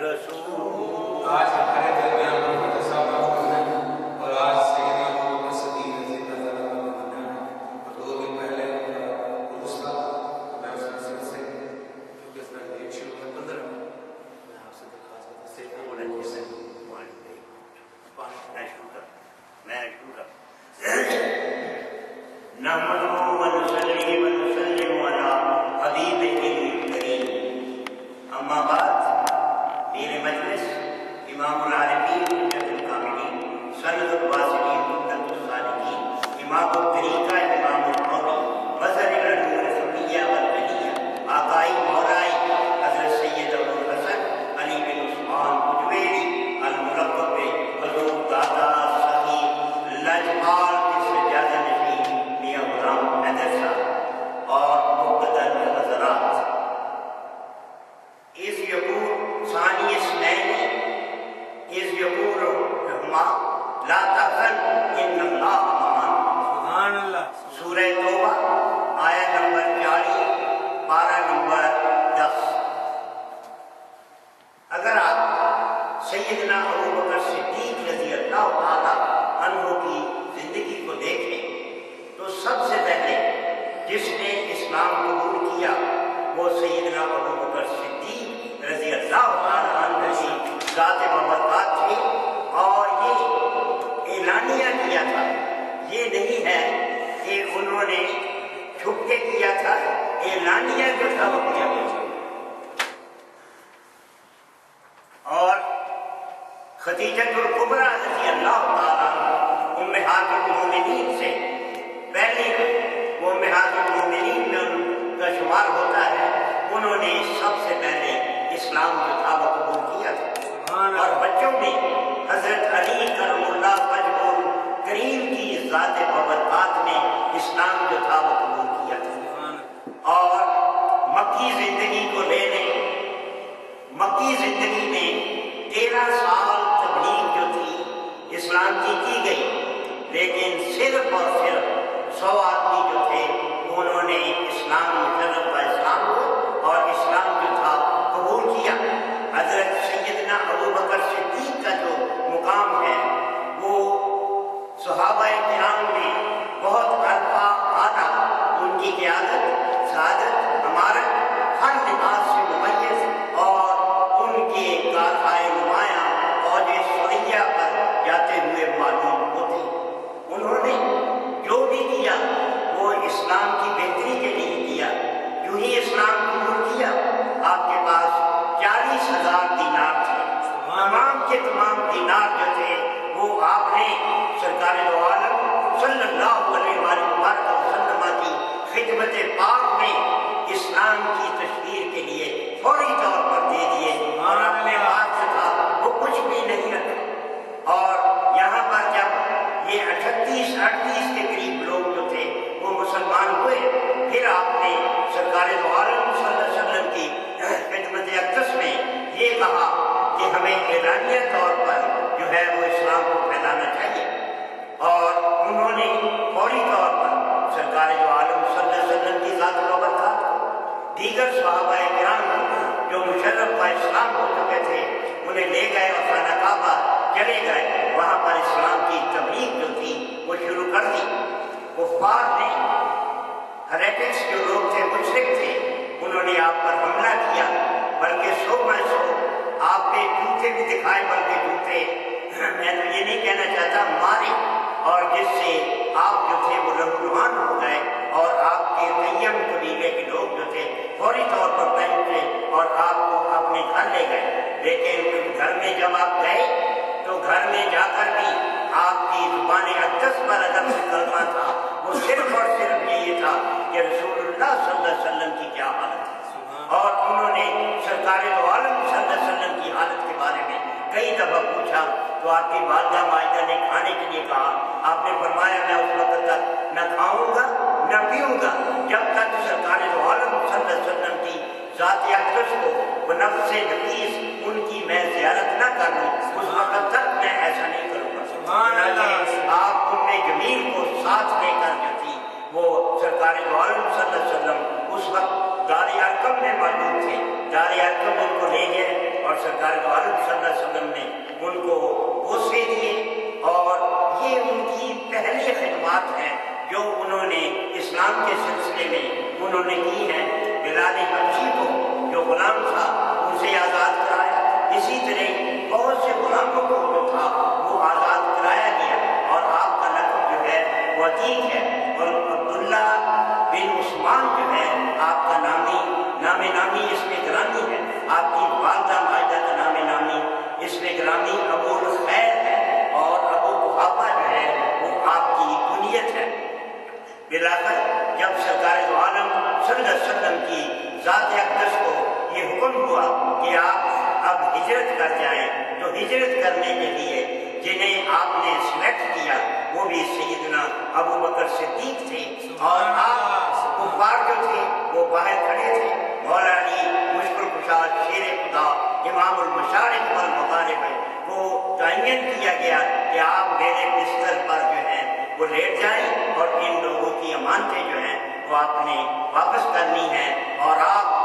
रसूल। आज हमारे दरमियान मुहम्मद साहब मौजूद हैं और आज सैयदना मोहम्मद सदीक रज़ी अल्लाह तआला का महीना है और 2 दिन पहले उर्स था। मैं उस मसले से क्योंकि इसमें लेट शुरू हुआ 15 मैं आपसे दरख्वास्त करता हूं सिर्फ बोलने से मैं शुरू कर नहमदु व नुसल्ली व नुसल्लिमु अला हबीबिहिल करीम। अम्मा बाद मेरे मजलिस इमामुल आरिफीन हुज्जतुल कामिलीन सनदुल वासिलीन मुद्दतुस सालिकीन इमामुत तरीका इमामुल मौली मज़हरुल उलूम फ़िक़हिय्या वल वलिय्या आकाई मौलाई हज़रत सैयद अबुल हसन अली बिन उस्मान उजवैली अल मुलक़्क़ब हुज़ूर दाता सही लजपाल के सज्जादा नशीन मियां गुलाम हैदर साहब और मुक़द्दर हज़रात इस यकून सानी स्नैनी इस यकून रहमा ला तहज़न इन्नल्लाह मअना। सुभान अल्लाह। सूरह तौबा आयत नंबर 40 पारा नंबर 10। अगर आप सैयदना अबू बकर सिद्दीक रज़ी अल्लाह तआला अन्हु की जिंदगी को देखें तो सबसे पहले जिसने इस्लाम कबूल किया वो सैयदना अबू बकर सिद्दीक रज़ी अल्लाह तआला अन्हु की ज़ात बबरकत थी और ये एलानिया किया था। ये नहीं है कि उन्होंने छुप के किया था, एलानिया जो था वो किया था। और खदीजतुल कुबरा रज़ी अल्लाह तआला उम्महातुल मोमिनीन से पहले वो उम्महातुल मोमिनीन में उनका शुमार होता है। उन्होंने सबसे पहले इस्लाम जो था वो कबूल किया था। और बच्चों में हजरत अली करमुल्लाह वजहुल करीम की ज़ात बबरकत ने इस्लाम जो था वो कबूल किया था। और मक्की जिंदगी को ले लें, मक्की जिंदगी में 13 साल तबलीग जो थी इस्लाम की गई, लेकिन सिर्फ और सिर्फ 100 आदमी जो थे उन्होंने इस्लाम मुजर्रब का इस्लाम को और इस्लाम जो था कबूल किया। हजरत सैयदना अबू बकर सिद्दीक का जो मुकाम है वो सहाबाए किराम में बहुत अरफा आला, उनकी क़यादत, सआदत, अमारत हर लिबास से मुमय्यज़ और उनके कारहाए नुमायाँ और ये सुरैया पर जाते हुए मालूम होते। उन्होंने जो भी किया वो इस्लाम की बेहतरी के लिए किया। जो ही इस्लाम कबूल किया आपके पास 40,000 दीनार थे। तमाम के तमाम दीनार जो थे वो आपने सरकार दो आलम सल्लल्लाहु अलैहि वसल्लम की खिदमत पाक में इस्लाम की तशहीर के लिए फौरी तौर पर दे दिए और अपने हाथ से था वो कुछ भी नहीं रखा। और यहाँ पर जब ये 38-38 के करीब लोग जो थे वो मुसलमान हुए, फिर आपने सरकार दो आलम सल्लल्लाहु अलैहि वसल्लम की खिदमत अक़दस में ये कहा कि हमें एलानिया तौर पर जो है वो इस्लाम को फैलाना चाहिए। और उन्होंने फौरी तौर पर सरकार दो आलम सल्लल्लाहु अलैहि वसल्लम की ज़ात बबरकत दीगर सहाबाए किराम जो मुशर्रफ का इस्लाम हो चुके थे उन्हें ले गए और खाना काबा चले गए। वहाँ पर इस्लाम की तबलीग जो थी वो शुरू कर दी। कुफ़ार ने, हेरेटिक्स जो लोग थे, मुशरिक थे, उन्होंने आप पर हमला किया, बल्कि 100 आपने जूते भी दिखाए, बल्कि जूते मैं तो ये नहीं कहना चाहता मारे, और जिससे आप जो थे वो लहूलुहान हो गए और आपके तैयम कबीले के लोग जो थे फौरी तौर पर पहुंचे और आपको अपने घर ले गए। लेकिन घर में जब आप गए तो घर में जाकर भी आपकी ज़ुबान अक़दस पर अदब से कलमा था वो सिर्फ और सिर्फ यही था कि रसूलुल्लाह सल्लल्लाहु अलैहि वसल्लम की क्या हालत है। और उन्होंने सरकार दो आलम सल्लल्लाहु अलैहि वसल्लम की हालत के बारे में कई दफ़ा पूछा तो आपकी वालिदा माजिदा ने खाने के लिए कहा। आपने फरमाया मैं उस वक्त तक न खाऊंगा न पीऊंगा जब तक सरकार दो आलम सल्लल्लाहु अलैहि वसल्लम की ज़ात अक़दस को व नफ्स नफीस उनकी मैं ज़ियारत न कर लूँ, उस वक्त तक मैं ऐसा नहीं करूँगा। आप उम्मे जमील को साथ लेकर जो थी वो सरकार दो आलम सल्लल्लाहु अलैहि वसल्लम उस वक्त दार अरकम में मौजूद थे। दार अरकम उनको ले गए और सरकार दो بات ہے جو انہوں نے اسلام کے سلسلے میں انہوں نے کی ہے۔ بلال حبشی کو جو غلام تھا اسے آزاد کرایا، اسی طرح بہت سے غلاموں کو جو تھا وہ آزاد کرایا گیا، اور آپ کا لقب جو ہے وہ عتیق ہے، اور عبداللہ بن عثمان جو ہے آپ کا نام نامی اس میں گرامی ہے، آپ کی والدہ ماجدہ کا نامی اس میں گرامی ابو الخیر ہے، اور ابو قحافہ جو ہے وہ آپ کی کنیت ہے۔ بلاخر جب سرکار دو عالم صلی اللہ علیہ وسلم کی ذات اقدس کو یہ حکم ہوا کہ آپ اب ہجرت کر جائیں، تو ہجرت کرنے کے لیے جنہیں آپ نے سلیکٹ کیا وہ بھی سیدنا ابو بکر صدیق تھے، اور آپ کفار جو تھے وہ باہر کھڑے تھے۔ مولا علی مشکل کشا شیر خدا امام المشارق والمغارب کو تعین کیا گیا کہ آپ میرے بستر پر جو ہیں وہ لیٹ جائیں، اور ان لوگوں کی امانتیں جو ہیں وہ آپ نے واپس کرنی ہیں، اور آپ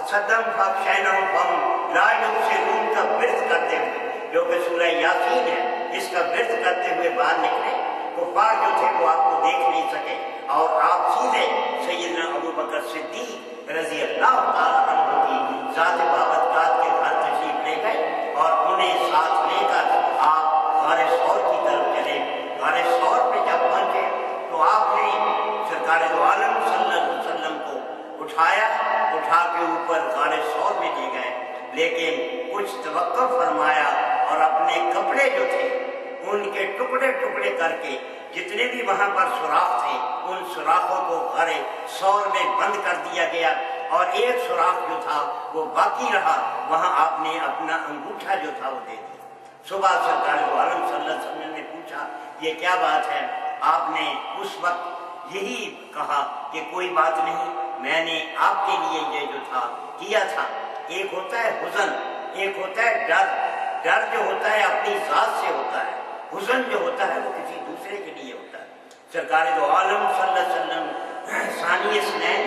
صدم فاکشینہم فم لا یبصرون کا ورد کرتے ہوئے، جو کہ سورہ یاسین ہے، اس کا ورد کرتے ہوئے باہر نکلے۔ کفار جو تھے وہ آپ کو دیکھ نہیں سکے، اور آپ سیدھے سیدنا ابو بکر صدیق رضی اللہ تعالیٰ عنہ کی ذات بابرکات کے گھر تشریف لے گئے، اور انہیں ساتھ لے کر آپ غار ثور کی طرف چلے۔ غار ثور پہ جب پہنچے تو آپ نے سرکار دو عالم صلی اللہ علیہ وسلم کو اٹھا کے اوپر غار ثور میں لے گئے، لیکن کچھ توقف فرمایا، اور اپنے کپڑے جو تھے ان کے ٹکڑے ٹکڑے کر کے جتنے بھی وہاں پر سوراخ تھے ان سوراخوں کو غار ثور میں بند کر دیا گیا، اور ایک سوراخ جو تھا وہ باقی رہا، وہاں آپ نے اپنا انگوٹھا جو تھا وہ دے دیا۔ صبح سرکار دو عالم صلی اللہ علیہ وسلم نے پوچھا یہ کیا بات ہے؟ آپ نے اس وقت یہی کہا کہ کوئی بات نہیں، میں نے آپ کے لیے یہ جو تھا کیا تھا۔ ایک ہوتا ہے حزن، ایک ہوتا ہے ڈر جو ہوتا ہے اپنی ذات سے ہوتا ہے، حزن جو ہوتا ہے وہ کسی دوسرے کے لیے ہوتا ہے۔ سرکار دو عالم صلی اللہ علیہ وسلم ثانی اثنین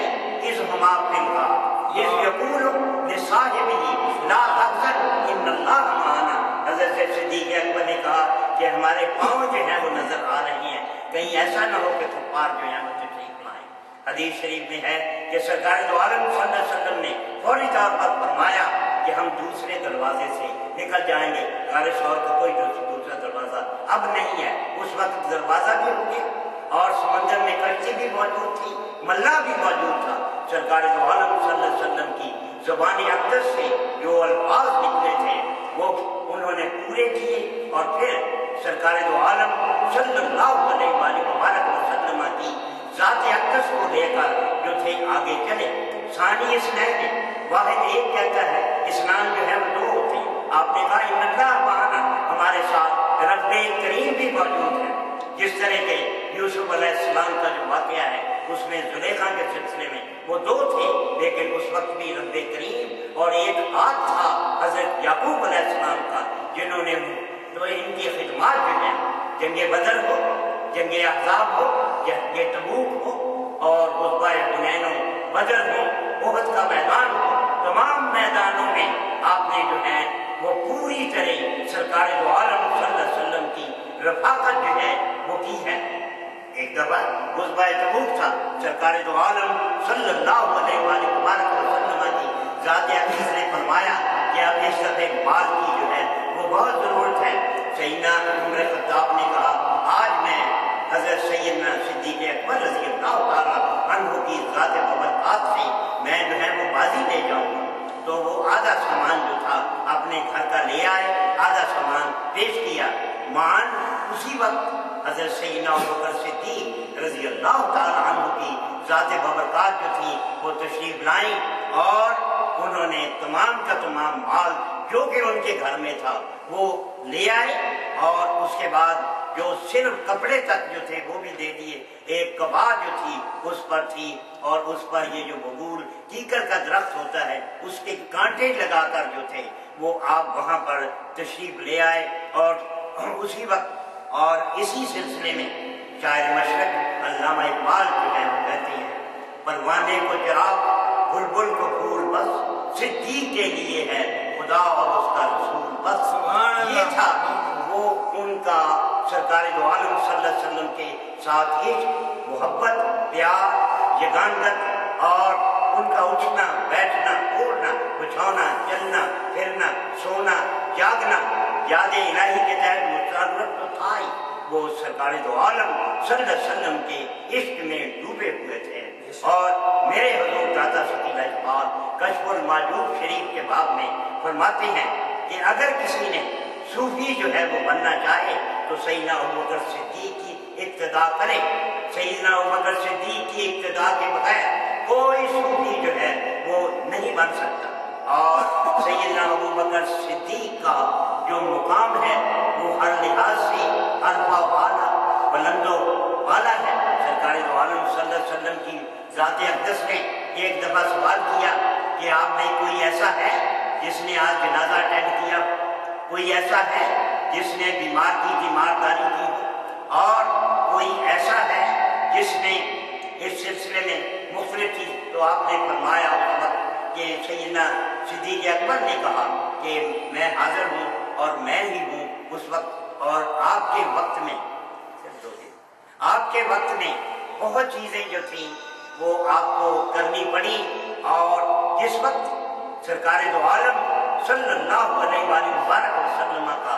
اذ ہما فی الغار اذ یقول لصاحبہ لا تحزن ان اللہ معنا۔ حضرت صدیق اکبر نے کہا کہ ہمارے پاؤں جو ہیں وہ نظر آ رہی ہیں، کہیں ایسا نہ ہو کہ کفار جو ہیں وہ تشریف لائیں۔ حدیث شریف میں ہے کہ سرکار دو عالم صلی اللہ علیہ وسلم نے فوری طور پر فرمایا کہ ہم دوسرے دروازے سے نکل جائیں گے۔ غار ثور کا کوئی دوسرا دروازہ اب نہیں ہے، اس وقت دروازہ بھی ہو گیا، اور سمندر میں کشتی بھی موجود تھی، ملا بھی موجود تھا۔ سرکار دو عالم صلی اللہ علیہ وسلم کی زبان اقدس سے جو الفاظ نکلے تھے وہ انہوں نے پورے کیے، اور پھر سرکار دو عالم صلی اللہ علیہ وآلہ وسلم کی ذات اقدس کو لے کر جو تھے آگے چلے۔ ثانی اثنین، واحد ایک کہتا ہے، اسنان جو ہے وہ دو ہوتے ہیں۔ آپ نے کہا ان اللہ معنا، ہمارے ساتھ رب کریم بھی موجود ہے۔ جس طرح کے یوسف علیہ السلام کا جو واقعہ ہے اس میں زلیخا کے سلسلے میں وہ دو تھے، لیکن اس وقت بھی رب کریم اور ایک ہاتھ تھا حضرت یعقوب علیہ السلام کا، جنہوں نے تو ان کی خدمات جو ہیں، جنگ بدر ہو، جنگ احزاب ہو، جنگ تبوک ہو، اور غزوہ حنین ہو، بدر ہو، احد کا میدان ہو، تمام میدانوں میں آپ نے جو ہے وہ پوری طرح سرکار دو عالم صلی اللہ علیہ وسلم کی رفاقت جو ہے وہ کی ہے۔ ایک دفعہ غزوہ تبوک تھا، سرکار دو عالم صلی اللہ علیہ وآلہ وسلم کی ذات اقدس نے فرمایا کہ اب اس دفعہ مال کی جو ہے وہ بہت ضرورت ہے۔ سیدنا عمر خطاب نے کہا آج میں حضرت سیدنا صدیق اکبر رضی اللہ تعالیٰ عنہ کی ذات بابرکات سے میں جو ہے وہ بازی لے جاؤں گا، تو وہ آدھا سامان جو تھا اپنے گھر کا لے آئے، آدھا سامان پیش کیا۔ مان اسی وقت حضرت سیدنا ابوبکر صدیق رضی اللہ تعالیٰ عنہ کی ذات بابرکات جو تھی وہ تشریف لائیں، اور انہوں نے تمام کا تمام مال جو کہ ان کے گھر میں تھا وہ لے آئے، اور اس کے بعد جو صرف کپڑے تک جو تھے وہ بھی دے دیے۔ ایک کبا جو تھی اس پر تھی، اور اس پر یہ جو ببول کیکر کا درخت ہوتا ہے اس کے کانٹے لگا کر جو تھے وہ آپ وہاں پر تشریف لے آئے۔ اور اسی وقت اور اسی سلسلے میں شاعر مشرق علامہ اقبال جو ہے وہ کہتے ہیں پروانے کو چراغ بلبل کو پھول بس صدیق کے لیے ہے خدا اور اس کا رسول بس۔ یہ تھا وہ ان کا सरकार दो आलम सल्लल्लाहु अलैहि वसल्लम के साथ इश्क, मोहब्बत, प्यार, यगानत और उनका उठना, बैठना, उड़ना, बिछौना, चलना, फिरना, सोना, जागना, याद इलाही के तहत मुशावरत तो था ही, वो सरकार दो आलम सल्लल्लाहु अलैहि वसल्लम के इश्क में डूबे हुए थे। और मेरे हुजूर दाता शकील इकबाल कश्फुल माजूब शरीफ के बाब में फरमाते हैं कि अगर किसी ने सूफी जो है वो बनना चाहे तो सैयदना अबू बकर सिद्दीक की इक्तदा करे। सैयदना अबू बकर सिद्दीक की इक्तदा के बगैर कोई सूफी जो है वो नहीं बन सकता। और सैयदना अबू बकर सिद्दीक का जो मुकाम है वो हर लिहाज से अरफा वाला, बुलंदो वाला है। सरकार दो आलम सल्लल्लाहु अलैहि वसल्लम की ज़ात अक़दस ने एक दफ़ा सवाल किया कि आप में कोई ऐसा है जिसने आज जनाजा अटेंड किया, कोई ऐसा है जिसने बीमार की तीमारदारी की हो, और कोई ऐसा है जिसने इस सिलसिले में मुख्तलिफ चीज़। तो आपने फरमाया उस वक्त कि सैयदना सिद्दीक़ अकबर ने कहा कि मैं हाजिर हूँ और मैं ही हूँ उस वक्त, और आपके वक्त में बहुत चीज़ें जो थी वो आपको करनी पड़ी। और जिस वक्त सरकार दो आलम सल्लल्लाहु अलैहि वसल्लम का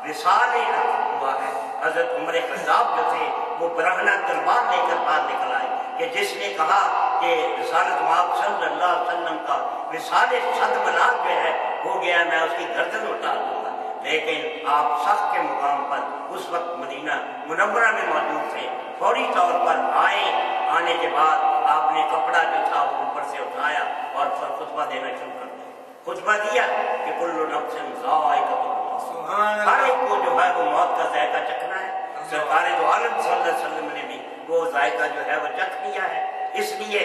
विसाल हुआ है, हज़रत उमर ख़त्ताब जो थे वो बरहना तलवार लेकर बाहर निकल आए कि जिसने कहा कि रिसालत माब सल्लल्लाहु अलैहि वसल्लम का विसाल सदमलाल जो है हो गया, मैं उसकी गर्दन उतार दूंगा। लेकिन आप सख्त के मुकाम पर उस वक्त मदीना मुनव्वरा में मौजूद थे। फौरी तौर पर आने के बाद आपने कपड़ा जो था वो ऊपर से उठाया और फिर खुतबा देना शुरू कर दिया। खुतबा दिया कि कुल्लु नफ्सिन ज़ाइक़तुल मौत, हर एक को जो है वो मौत का जायका चखना है। सरकार दो आलम सल्लल्लाहु अलैहि वसल्लम ने भी वो जायका जो है वो चख लिया है। इसलिए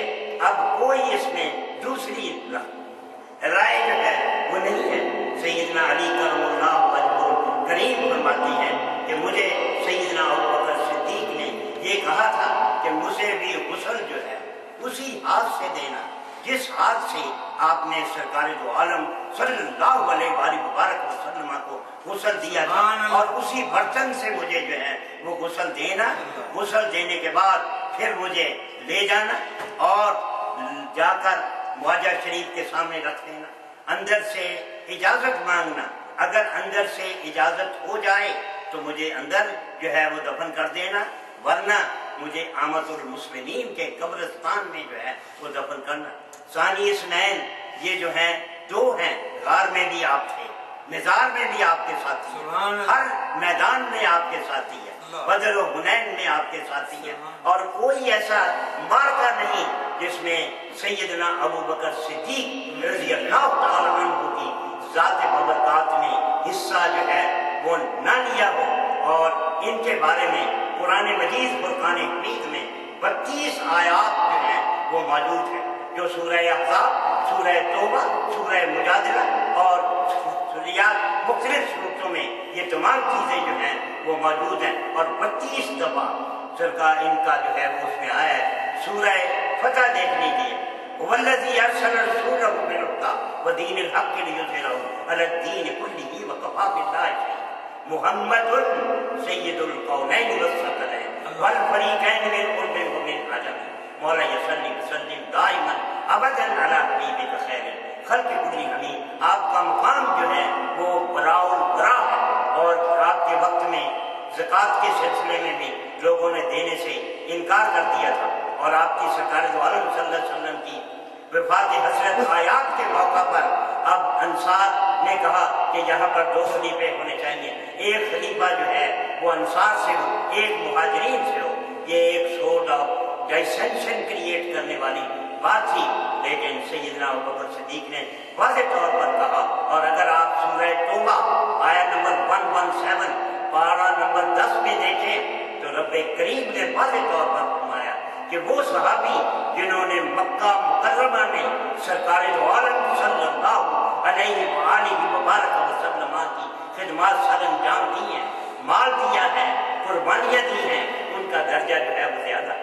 अब कोई इसमें दूसरी राय जो है वो नहीं है। सैयदना अली करमुल्लाहु वजहुल करीम फरमाती हैं कि मुझे सैयदना अबू बकर सिद्दीक ने ये कहा था कि मुझे भी गुस्ल जो है उसी हाथ से देना जिस हाथ से आपने सरकार दो आलम सल्लल्लाहु अलैहि वसल्लम को गुस्ल दिया था, और उसी बर्तन से मुझे जो है वो गुस्ल देना। गुस्ल देने के बाद फिर मुझे ले जाना और जाकर मुआजा शरीफ के सामने रख देना, अंदर से इजाज़त मांगना। अगर अंदर से इजाज़त हो जाए तो मुझे अंदर जो है वो दफन कर देना, वरना मुझे आमतुल मुस्लिमीन के कब्रिस्तान में जो है वो दफन करना। सानी इसनैन ये जो है दो हैं, गार में भी आप थे, मिज़ार में भी आपके साथी हैं, हर मैदान में आपके साथी है, बदर और हुनैन में आपके साथी हैं, और कोई ऐसा मार्का नहीं जिसमें सैयदना अबू बकर सिद्दीक रज़ियल्लाहु तआला अन्हु की ज़ात बबरकात ने हिस्सा जो है वो न लिया हो। और इनके बारे में कुरान मजीद फुरकान हमीद में 32 आयात जो है वो मौजूद है, जो सूरह अहज़ाब, सूरह तौबा, सूरह मुजादिला और सूरियात मुख्तलिफ सूरतों में ये तमाम चीज़ें जो हैं वो मौजूद हैं। और 32 दफ़ा सरकार इनका जो है वो उसमें आया है। सूरह फतह देख लीजिए, वल्लज़ी अरसला रसूलहु बिल-हुदा व दीनिल हक़्क़ि लियुज़हिरहु अलद्दीन कुल्लिही व कफ़ा बिल्लाहि शहीदा। मुहम्मदुन सय्यिदुल कौनैन वस-सकलैन वल फरीक़ैन मिन उर्बिन व मिन अजम। मौला यसल्ली वसल्लिम दाइमन अबदन अला हबीबिका खैरिल खल्क़ि कुल्ली हमीद। आपका मुकाम जो है वो बराउल बरा है, और आपके वक्त में ज़कात के सिलसिले में भी लोगों ने देने से इनकार कर दिया था। और आपकी सरकार दो आलम सल्लल्लाहु अलैहि वसल्लम की वफ़ात हज़रत आयात के मौका पर अब अंसार ने कहा कि यहाँ पर 2 खलीफे होने चाहिए, एक खलीफा जो है वो अंसार से हो, एक मुहाजिरीन से हो। ये एक सोर्ट ऑफ डाइसेंशन क्रिएट करने वाली बात थी, लेकिन सैयदना अबू बकर सिद्दीक ने वाज़ेह तौर पर कहा। और अगर आप सूरह तौबा आयत नंबर 117 पारा नंबर 10 में देखें तो रब्बे करीम ने वाज़ेह तौर पर फरमाया कि वो सहाबी जिन्होंने मक्का मुकर्रमा में सरकार दो आलम सल्लल्लाहु अलैहि वसल्लम की खिदमत सरअंजाम दी है, माल दिया है, कुर्बानियाँ दी हैं, उनका दर्जा जो है वो ज़्यादा।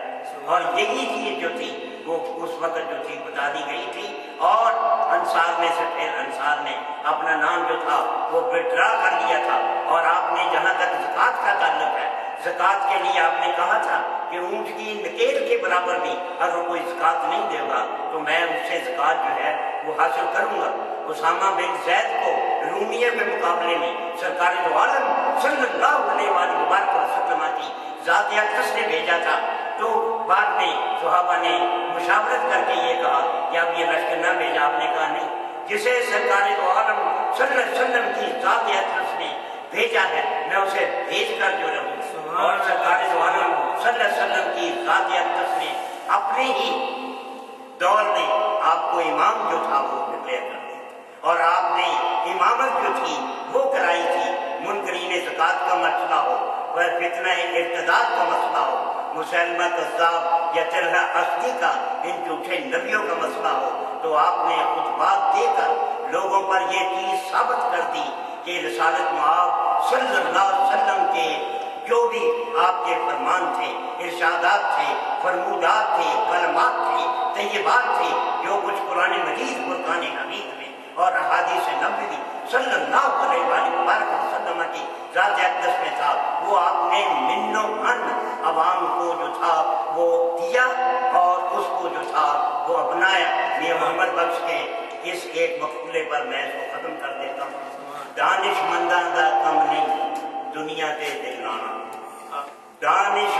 और यही चीज़ जो थी وہ اس وقت جو تھی بتا دی گئی تھی، اور انصار میں سے پھر انصار نے اپنا نام جو تھا وہ وڈرا کر لیا تھا۔ اور آپ نے جہاں تک زکوٰۃ کا تعلق ہے، زکوٰۃ کے لیے آپ نے کہا تھا کہ اونٹ کی نکیل کے برابر بھی اگر کوئی زکوٰۃ نہیں دے گا تو میں اس سے زکوٰۃ جو ہے وہ حاصل کروں گا۔ اسامہ بن زید کو رومیہ کے مقابلے میں سرکار دو عالم صلی اللہ علیہ وآلہ وسلم کی ذات اقدس نے بھیجا تھا، تو بعد میں صحابہ نے مشاورت کر کے یہ کہا کہ اب یہ لشکر نہ بھیجا۔ آپ نے کہا نہیں، جسے سرکار دو عالم صلی اللہ علیہ وسلم کی ذات اقدس نے بھیجا ہے میں اسے بھیج کر جو رہوں۔ اور سرکار دو عالم صلی اللہ علیہ وسلم کی ذات اقدس نے اپنے ہی دور میں آپ کو امام جو تھا وہ ڈکلیئر کر دیا، اور آپ نے امامت جو تھی وہ کرائی تھی۔ منکرین زکوٰۃ کا مسئلہ ہو، فتنہ ارتداد کا مسئلہ ہو، مسلمہ کذاب یا طلحہ اسدی کا ان جھوٹے نبیوں کا مسئلہ ہو، تو آپ نے خطبات دے کر لوگوں پر یہ چیز ثابت کر دی کہ رسالت مآب صلی اللہ علیہ وسلم کے جو بھی آپ کے فرمان تھے، ارشادات تھے، فرمودات تھے، کلمات تھے، طیبات تھے، جو کچھ قرآن مجید، فرقان حمید میں اور احادیث نبوی صلی اللہ علیہ وآلہ وسلم کی ذات اقدس میں تھا، وہ آپ نے من و ان عوام کو جو تھا وہ دیا اور اس کو جو تھا وہ اپنایا۔ یہ محمد بخش کے اس ایک مقولے پر میں اس کو ختم کر دیتا ہوں۔ دانش منداں دا کم نہیں دنیا تے دل لانا، دانش